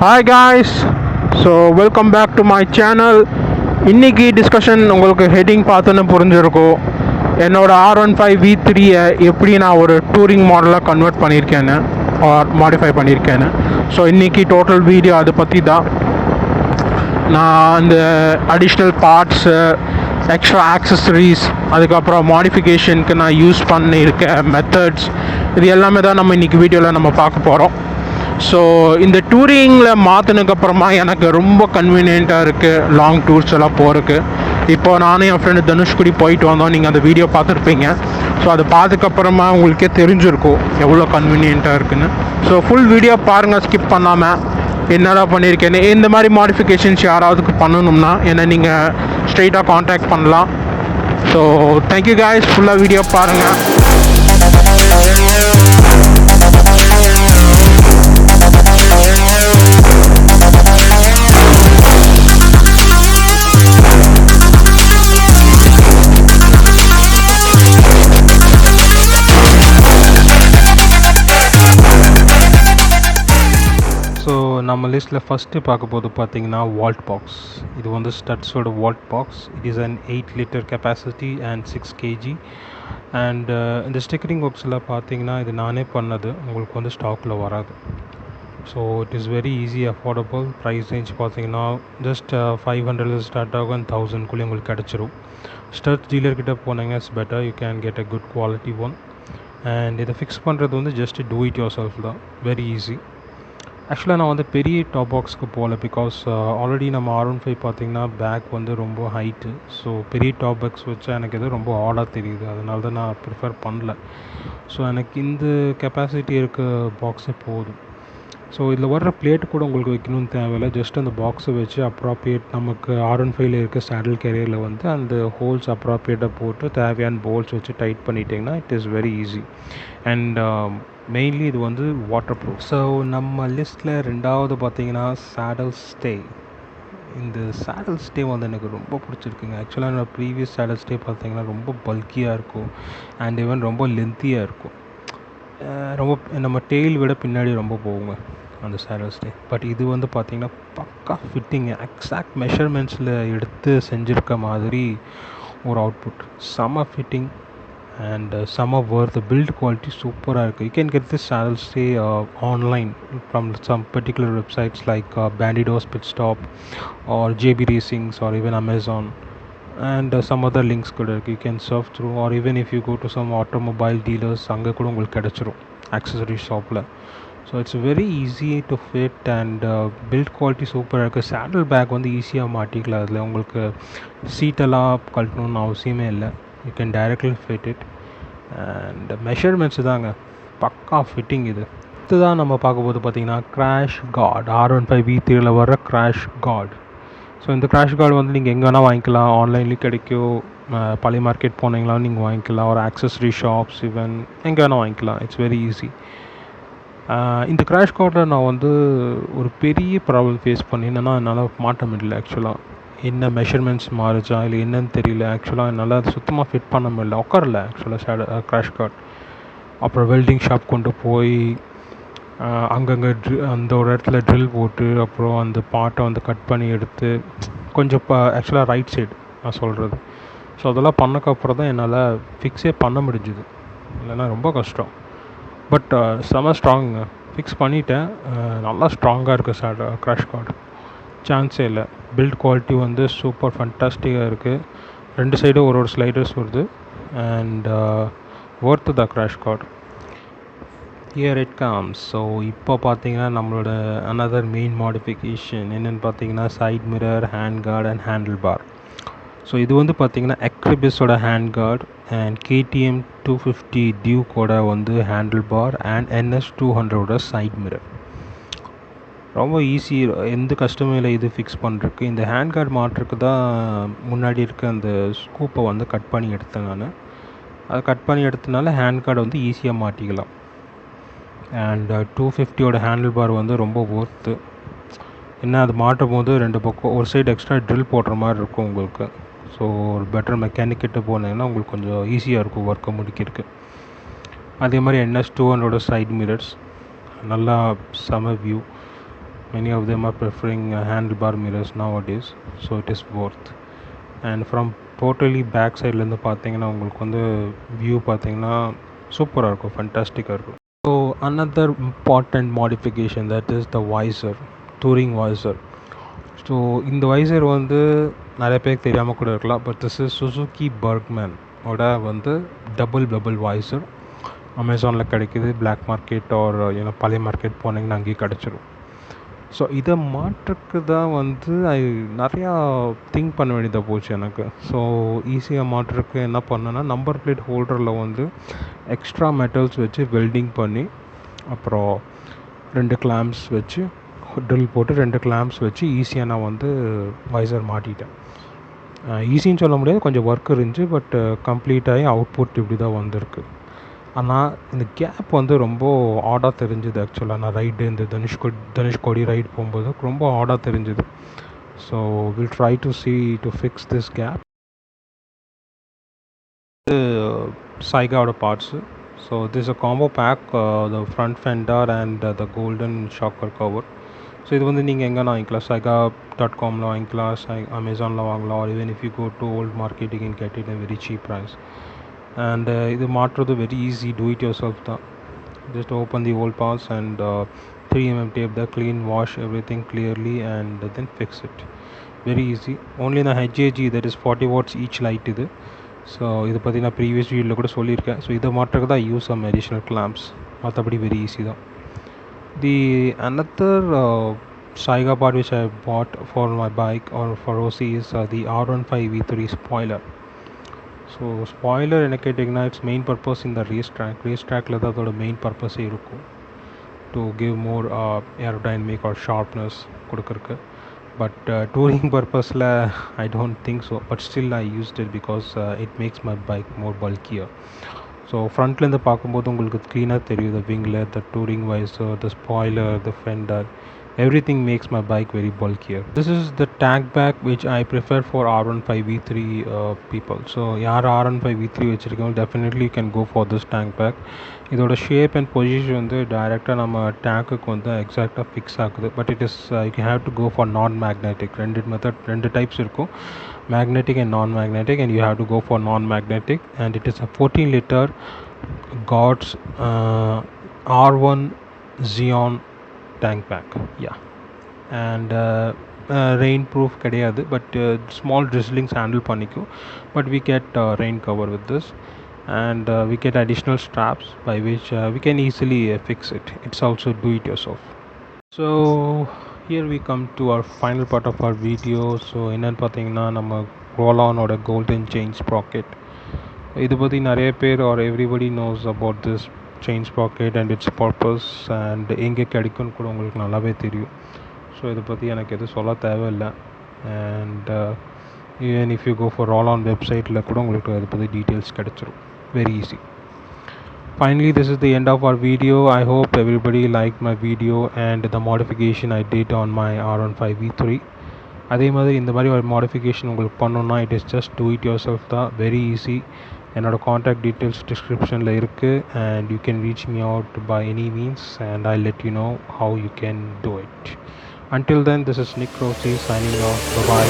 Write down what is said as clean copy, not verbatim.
Hi guys, so welcome back to my channel. இன்னைக்கு discussion உங்களுக்கு heading பார்த்தோன்னு புரிஞ்சிருக்கும். என்னோட R15v3 எப்படி நான் ஒரு டூரிங் மாடலாக கன்வெர்ட் பண்ணியிருக்கேன்னு ஆர் மாடிஃபை பண்ணியிருக்கேன்னு. ஸோ இன்றைக்கி டோட்டல் வீடியோ அதை பற்றி தான். நான் அந்த அடிஷ்னல் பார்ட்ஸு, எக்ஸ்ட்ரா ஆக்சசரிஸ், அதுக்கப்புறம் மாடிஃபிகேஷனுக்கு நான் யூஸ் பண்ணியிருக்க மெத்தட்ஸ், இது எல்லாமே தான் நம்ம இன்றைக்கி வீடியோவில் நம்ம பார்க்க போகிறோம். ஸோ இந்த டூரிங்கில் மாற்றினதுக்கப்புறமா எனக்கு ரொம்ப கன்வீனியண்ட்டாக இருக்குது லாங் டூர்ஸ் எல்லாம் போகிறதுக்கு. இப்போது நானும் என் ஃப்ரெண்டு தனுஷ்குடி போயிட்டு வந்தோம். நீங்கள் அந்த வீடியோ பார்த்துருப்பீங்க. ஸோ அதை பார்த்ததுக்கப்புறமா உங்களுக்கே தெரிஞ்சிருக்கும் எவ்வளோ கன்வீனியண்ட்டாக இருக்குன்னு. ஸோ ஃபுல் வீடியோ பாருங்கள், ஸ்கிப் பண்ணாமல். என்னெல்லாம் பண்ணியிருக்கேன்னு. இந்த மாதிரி மாடிஃபிகேஷன்ஸ் யாராவதுக்கு பண்ணணும்னா என்னை நீங்கள் ஸ்ட்ரெயிட்டாக காண்டாக்ட் பண்ணலாம். ஸோ தேங்க்யூ காய்ஸ், ஃபுல்லாக வீடியோ பாருங்கள். நம்ம லிஸ்ட்டில் ஃபஸ்ட்டு பார்க்க போது பார்த்தீங்கன்னா வால்ட் பாக்ஸ். இது வந்து ஸ்டட்ஸோட vault box. It is an 8 litre capacity and 6 kg. And இந்த ஸ்டிக்கரிங் ஒர்க்ஸில் பார்த்தீங்கன்னா இது நானே பண்ணது, உங்களுக்கு வந்து ஸ்டாக்கில் வராது. So it is very easy, affordable. Price range பார்த்தீங்கன்னா ஜஸ்ட் 500 ஸ்டார்ட் ஆகும், 1000குள்ளே உங்களுக்கு கிடச்சிரும். ஸ்டட்ஸ் டீலர்கிட்ட போனீங்கன்னா it's better, you can get a good quality one. And இதை ஃபிக்ஸ் பண்ணுறது வந்து just do it yourself தான், வெரி ஈஸி. ஆக்சுவலாக நான் வந்து பெரிய டாப் பாக்ஸ்க்கு போகல, பிகாஸ் ஆல்ரெடி நம்ம R15 பார்த்திங்கன்னா பேக் வந்து ரொம்ப ஹைட்டு. ஸோ பெரிய டாப் பாக்ஸ் வச்சா எனக்கு எது ரொம்ப ஆடாக தெரியுது, அதனால தான் நான் ப்ரிஃபர் பண்ணல. ஸோ எனக்கு இந்த கெப்பாசிட்டி இருக்க பாக்ஸே போதும். ஸோ இதில் வர்ற பிளேட் கூட உங்களுக்கு வைக்கணும்னு தேவையில்லை. ஜஸ்ட் அந்த பாக்ஸை வச்சு அப்ராப்ரியேட் நமக்கு R15ல இருக்க சேடில் கேரியரில் வந்து அந்த ஹோல்ஸ் அப்ராப்ரியேட்டாக போட்டு தேவையான போல்ஸ் வச்சு டைட் பண்ணிட்டிங்கன்னா it is very easy. And mainly இது வந்து வாட்டர் ப்ரூஃப். ஸோ நம்ம லிஸ்ட்டில் ரெண்டாவது பார்த்தீங்கன்னா சேடல் ஸ்டே. இந்த சேடல் ஸ்டே வந்து எனக்கு ரொம்ப பிடிச்சிருக்குங்க. ஆக்சுவலாக என்னோடய ப்ரீவியஸ் சேடல் ஸ்டே பார்த்தீங்கன்னா ரொம்ப பல்கியாக இருக்கும் அண்ட் ஈவன் ரொம்ப லென்த்தியாக இருக்கும். ரொம்ப நம்ம டெய்ல் விட பின்னாடி ரொம்ப போகுங்க அந்த சேடல் ஸ்டே. பட் இது வந்து பார்த்திங்கன்னா பக்கா ஃபிட்டிங், எக்ஸாக்ட் மெஷர்மெண்ட்ஸில் எடுத்து செஞ்சுருக்க மாதிரி ஒரு அவுட்புட். செம fitting and some of worth. The build quality super இருக்குது. You can get this saddle stay online from some particular websites like Bandidos Pit Stop or JB Racings or even Amazon, and some other links கூட இருக்குது. You can surf through, or even if you go to some automobile dealers அங்கே கூட உங்களுக்கு கிடச்சிரும் accessory ஷாப்பில். So it's very easy to fit and build quality சூப்பராக இருக்குது. Saddle back வந்து ஈஸியாக மாட்டிக்கலாம். அதில் உங்களுக்கு சீட்டெல்லாம் கழட்டணுன்னு அவசியமே இல்லை. You can directly fit it. And measurements தாங்க பக்கா ஃபிட்டிங். இது தான் நம்ம பார்க்கும்போது பார்த்திங்கன்னா கிராஷ் கார்டு. R15v3ல வர கிராஷ் கார்டு. ஸோ இந்த கிராஷ் கார்டு வந்து நீங்கள் எங்கே வேணால் வாங்கிக்கலாம். ஆன்லைன்லேயும் கிடைக்கும், பழைய மார்க்கெட் போனீங்களாலும் நீங்கள் வாங்கிக்கலாம், ஒரு ஆக்சஸரி ஷாப்ஸ் ஈவன் எங்கே வேணால் வாங்கிக்கலாம். It's very easy. இந்த கிராஷ் கார்டில் நான் வந்து ஒரு பெரிய ப்ராப்ளம் ஃபேஸ் பண்ணினேன்னா என்னால் மாட்ட முடியல. ஆக்சுவலாக என்ன மெஷர்மெண்ட்ஸ் மாறுச்சா இல்லை என்னன்னு தெரியல. ஆக்சுவலாக என்னால் அது சுத்தமாக ஃபிட் பண்ண முடியல, உட்காரல ஆக்சுவலாக கிராஷ் கார்ட். அப்புறம் வெல்டிங் ஷாப் கொண்டு போய் அங்கங்கே அந்த ஒரு இடத்துல ட்ரில் போட்டு அப்புறம் அந்த பாட்டை வந்து கட் பண்ணி எடுத்து கொஞ்சம் ஆக்சுவலாக ரைட் சைடு நான் சொல்கிறது. ஸோ அதெல்லாம் பண்ணக்கப்புறம் தான் என்னால் ஃபிக்ஸே பண்ண முடிஞ்சுது, இல்லைன்னா ரொம்ப கஷ்டம். பட் செம ஸ்ட்ராங்குங்க. ஃபிக்ஸ் பண்ணிவிட்டேன், நல்லா ஸ்ட்ராங்காக இருக்குது கிராஷ் கார்டு, சான்ஸே இல்லை. பில்ட் குவாலிட்டி வந்து சூப்பர் ஃபண்டாஸ்டிக்காக இருக்குது. ரெண்டு சைடும் ஒரு ஸ்லைடர்ஸ் வருது and worth the crash guard. Here it comes. So இப்போ பார்த்தீங்கன்னா நம்மளோட அனதர் மெயின் மாடிஃபிகேஷன் என்னென்னு பார்த்தீங்கன்னா side mirror, hand guard and handlebar. So இது வந்து பார்த்திங்கன்னா எக்ரிபிஸோட ஹேண்ட் கார்டு அண்ட் KTM 250 டியூக்கோட வந்து ஹேண்டில் பார் அண்ட் NS200ஓட சைட் மிரர். ரொம்ப ஈஸி, எந்த கஷ்டமே இல்லை இது ஃபிக்ஸ் பண்ணுறதுக்கு. இந்த ஹேண்ட் கார்டு மாட்டுறதுக்கு தான் முன்னாடி இருக்க அந்த ஸ்கூப்பை வந்து கட் பண்ணி எடுத்தேன் நான். அதை கட் பண்ணி எடுத்தனால ஹேண்ட் கார்டை வந்து ஈஸியாக மாட்டிக்கலாம். அண்ட் 250ஓட ஹேண்டில் பார் வந்து ரொம்ப ஒர்த்து. என்ன அது மாட்டும் போது ரெண்டு பக்கம் ஒரு சைடு எக்ஸ்ட்ரா ட்ரில் போடுற மாதிரி இருக்கும் உங்களுக்கு. ஸோ ஒரு பெட்டர் மெக்கானிக்கிட்ட போனீங்கன்னா உங்களுக்கு கொஞ்சம் ஈஸியாக இருக்கும் ஒர்க்கை முடிக்கிறதுக்கு. அதே மாதிரி NS200ஓட சைட் மிரர்ஸ் நல்லா செம view. Many of them are preferring handlebar mirrors nowadays, so it is worth. And from totally back சைட்லேருந்து பார்த்தீங்கன்னா உங்களுக்கு வந்து வியூ பார்த்தீங்கன்னா சூப்பராக இருக்கும், ஃபண்டாஸ்டிக்காக இருக்கும். So another important modification, that is the visor, touring visor. So இந்த வைசர் வந்து நிறைய பேருக்கு தெரியாமல் கூட இருக்கலாம், but this is Suzuki Burgman ஓட வந்து டபுள் வைசர். அமேசானில் கிடைக்கிது, பிளாக் மார்க்கெட் ஆர் பழைய மார்க்கெட் போனீங்கன்னா அங்கேயும் கிடச்சிரும். ஸோ இதை மாற்றுக்கு தான் வந்து நிறையா திங்க் பண்ண வேண்டியதாக போச்சு எனக்கு. ஸோ ஈஸியாக மாற்றுக்கு என்ன பண்ணேன்னா, நம்பர் பிளேட் ஹோல்டரில் வந்து எக்ஸ்ட்ரா மெட்டல்ஸ் வச்சு வெல்டிங் பண்ணி, அப்புறம் 2 கிளாம்ப்ஸ் வச்சு ட்ரில் போட்டு 2 கிளாம்ப்ஸ் வச்சு ஈஸியாக நான் வந்து வைசர் மாட்டிட்டேன். ஈஸின்னு சொல்ல முடியாது, கொஞ்சம் ஒர்க் இருந்துச்சு, பட் கம்ப்ளீட் ஆகி அவுட்புட் இப்படி தான் வந்திருக்கு. ஆனால் இந்த கேப் வந்து ரொம்ப ஆடாக தெரிஞ்சுது. ஆக்சுவலாக நான் இந்த தனுஷ்கோடி ரைடு போகும்போது ரொம்ப ஆடாக தெரிஞ்சுது. So will try to fix this gap. சைகாவோட parts. So this a combo pack, the front fender and the golden shocker cover. So இது வந்து நீங்கள் எங்கே வாங்கிக்கலாம், saiga.comல வாங்கிக்கலாம், அமேசானில் வாங்கலாம், or even if you go to old market you can get it a very cheap price. And இது மாற்றுறது very easy, do it yourself தான். Just open the old parts and 3mm tape the clean, wash everything clearly and then fix it. Very easy. Only the HAG, that is 40 watts each light இது. So இதை பற்றி நான் previous வீடியோவில் கூட சொல்லியிருக்கேன். So இதை மாற்றுறது தான் யூஸ் சம் additional clamps. மற்றபடி வெரி ஈஸி தான். The another Saiga part which I bought for my bike or for OC is the R15v3 spoiler. So spoiler என்ன கேட்டிங்கன்னா, இட்ஸ் மெயின் பர்பஸ் இந்த ரேஸ் ட்ராக்கில் தான் அதோட மெயின் பர்பஸே இருக்கும், to give more aerodynamic or sharpness கொடுக்குறக்கு. பட் டூரிங் பர்பஸில் I don't think so, but still I used it because it makes my bike more bulkier. So ஃப்ரண்ட்லேருந்து பார்க்கும்போது உங்களுக்கு க்ளீனாக தெரியும், த விங்கில், the touring visor, the spoiler, the fender, everything makes my bike very bulkier. This is the tank bag which I prefer for R15v3 people. So yaar R15v3 vechirukkom, definitely you can go for this tank bag. இதோட shape and position வந்து டைரெக்டாக நம்ம டேங்க்குக்கு வந்து எக்ஸாக்டாக fix ஆகுது. But it is you have to go for non magnetic. ரெண்டு types இருக்கும், magnetic and non magnetic, and you have to go for non magnetic. And it is a 14 liter God's R1 Xeon tank pack. Yeah. And rain proof கிடையாது, but small drizzlings handle பண்ணிக்கும். But we get rain cover with this, and we get additional straps by which we can easily fix it. It's also do it yourself. So here we come to our final part of our video. So என்னன்னு பார்த்தீங்கன்னா, நம்ம ரோலானோட golden chain sprocket. இதை பற்றி நிறைய பேர் are everybody knows about this chain sprocket and it's purpose and எங்கே கிடைக்கும்னு கூட உங்களுக்கு நல்லாவே தெரியும். ஸோ இதை பற்றி எனக்கு எதுவும் சொல்ல தேவையில்லை. And even if you go for Rolon வெப்சைட்டில் கூட உங்களுக்கு அதை பற்றி டீட்டெயில்ஸ் கிடச்சிரும், very easy. Finally, this is the end of our video. I hope everybody liked my video and the modification I did on my R15v3. அதே மாதிரி இந்த மாதிரி ஒரு மாடிஃபிகேஷன் உங்களுக்கு பண்ணணுன்னா, it is just do it yourself தான், very easy. என்னோடய contact details டிஸ்கிரிப்ஷனில் இருக்குது, and you can reach me out by any means, and I let you know how you can do it. Until then, this is Nick Rossi signing off. Bye-bye.